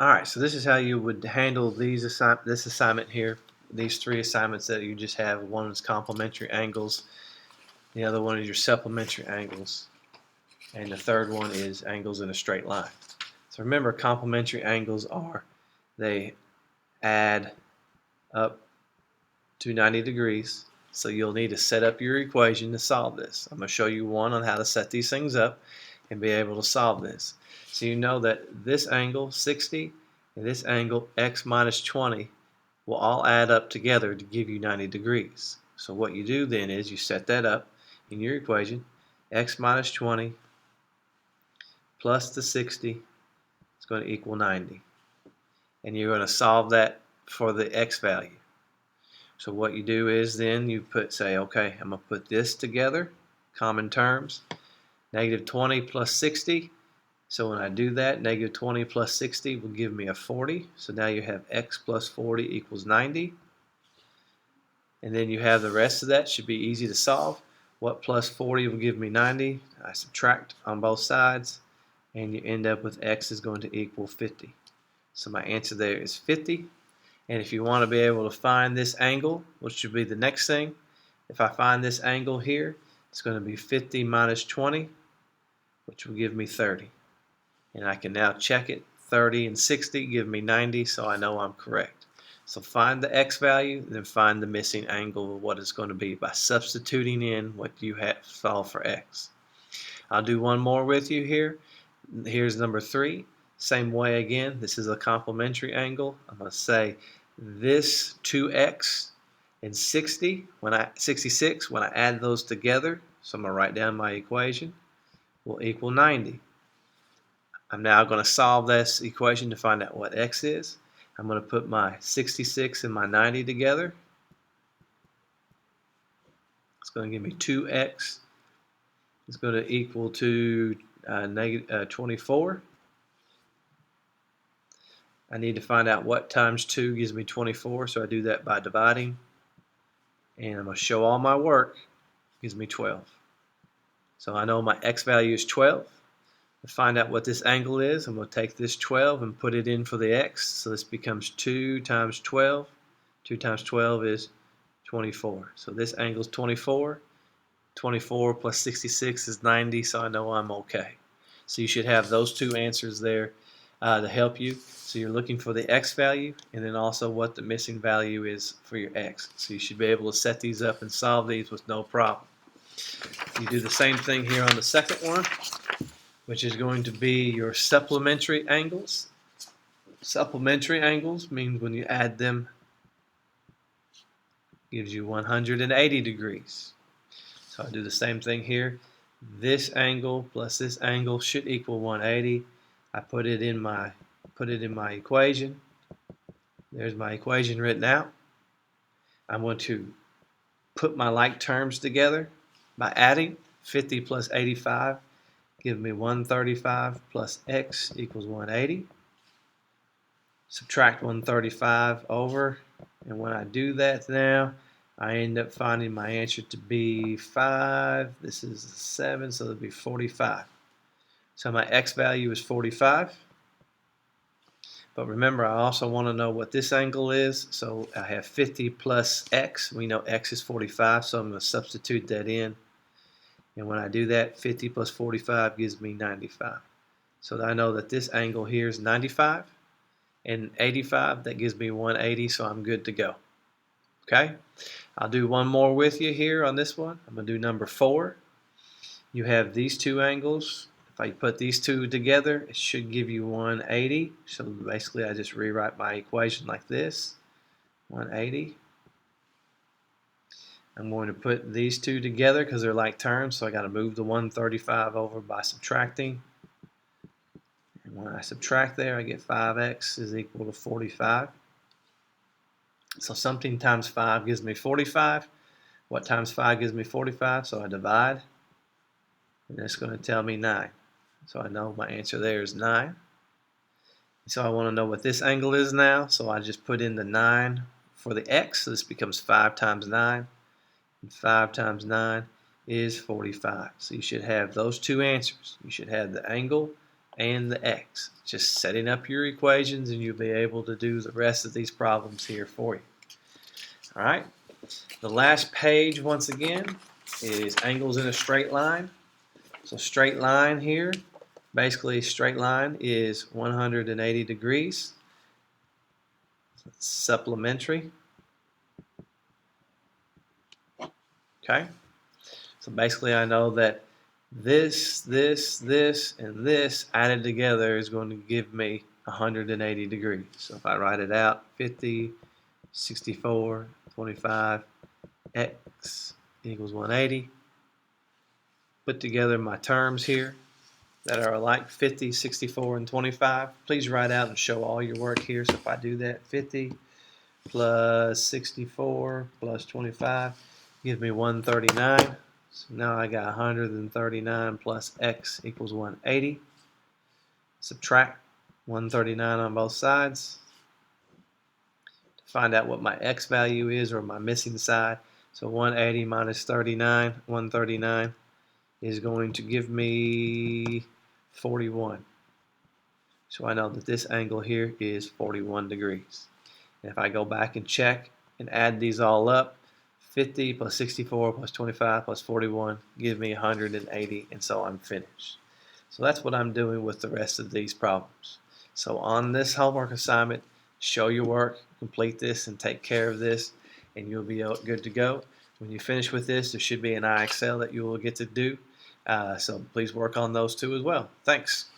Alright, so this is how you would handle this assignment here. These three assignments that you just have. One is complementary angles, the other one is your supplementary angles, and the third one is angles in a straight line. So remember, complementary angles they add up to 90 degrees. So you'll need to set up your equation to solve this. I'm going to show you one on how to set these things up and be able to solve this. So you know that this angle 60 and this angle x minus 20 will all add up together to give you 90 degrees. So what you do then is you set that up in your equation. X minus 20 plus the 60 is going to equal 90. And you're going to solve that for the x value. So what you do is then you say, okay, I'm going to put this together, common terms, negative 20 plus 60. So when I do that, negative 20 plus 60 will give me a 40. So now you have x plus 40 equals 90. And then you have the rest of that. Should be easy to solve. What plus 40 will give me 90? I subtract on both sides, and you end up with x is going to equal 50. So my answer there is 50. And if you want to be able to find this angle, which should be the next thing, if I find this angle here, it's going to be 50 minus 20, which will give me 30. And I can now check it. 30 and 60 give me 90, so I know I'm correct. So find the x value, and then find the missing angle of what it's going to be by substituting in what you have solved for x. I'll do one more with you here. Here's number 3. Same way again. This is a complementary angle. I'm going to say this 2x and 66, when I add those together, so I'm going to write down my equation, will equal 90. I'm now going to solve this equation to find out what x is. I'm going to put my 66 and my 90 together. It's going to give me 2x. It's going to equal to negative 24. I need to find out what times 2 gives me 24, so I do that by dividing. And I'm going to show all my work. Gives me 12. So I know my x value is 12. To find out what this angle is, I'm going to take this 12 and put it in for the x. So this becomes 2 times 12. 2 times 12 is 24. So this angle is 24. 24 plus 66 is 90, so I know I'm okay. So you should have those two answers there to help you. So you're looking for the x value and then also what the missing value is for your x. So you should be able to set these up and solve these with no problem. You do the same thing here on the second one, which is going to be your supplementary angles. Supplementary angles means when you add them, gives you 180 degrees. So I do the same thing here. This angle plus this angle should equal 180. I put it in my equation. There's my equation written out. I'm going to put my like terms together by adding. 50 plus 85 give me 135 plus x equals 180. Subtract 135 over, and when I do that now, I end up finding my answer to be 5. This is 7, so it'll be 45. So my x value is 45. But remember, I also want to know what this angle is. So I have 50 plus x. We know x is 45, so I'm going to substitute that in. And when I do that, 50 plus 45 gives me 95. So I know that this angle here is 95. And 85, that gives me 180, so I'm good to go. Okay? I'll do one more with you here on this one. I'm going to do number 4. You have these two angles. If I put these two together, it should give you 180. So basically, I just rewrite my equation like this. 180. I'm going to put these two together because they're like terms, so I got to move the 135 over by subtracting. And when I subtract there, I get 5x is equal to 45. So something times 5 gives me 45. What times 5 gives me 45? So I divide. And that's going to tell me 9. So I know my answer there is 9. So I want to know what this angle is now. So I just put in the 9 for the x. So this becomes 5 times 9. And 5 times 9 is 45. So you should have those two answers. You should have the angle and the x. Just setting up your equations and you'll be able to do the rest of these problems here for you. All right. The last page, once again, is angles in a straight line. So straight line here, basically straight line is 180 degrees. Supplementary. Okay. So basically I know that this, and this added together is going to give me 180 degrees. So if I write it out, 50, 64, 25, x equals 180. Put together my terms here that are like 50, 64, and 25. Please write out and show all your work here. So if I do that, 50 plus 64 plus 25 gives me 139. So now I got 139 plus x equals 180. Subtract 139 on both sides to find out what my x value is, or my missing side. So 180 minus 39, 139 is going to give me 41. So I know that this angle here is 41 degrees. And if I go back and check and add these all up, 50 plus 64 plus 25 plus 41 give me 180, and so I'm finished. So that's what I'm doing with the rest of these problems. So on this homework assignment, show your work, complete this, and take care of this, and you'll be good to go. When you finish with this, there should be an IXL that you will get to do. So please work on those two as well. Thanks.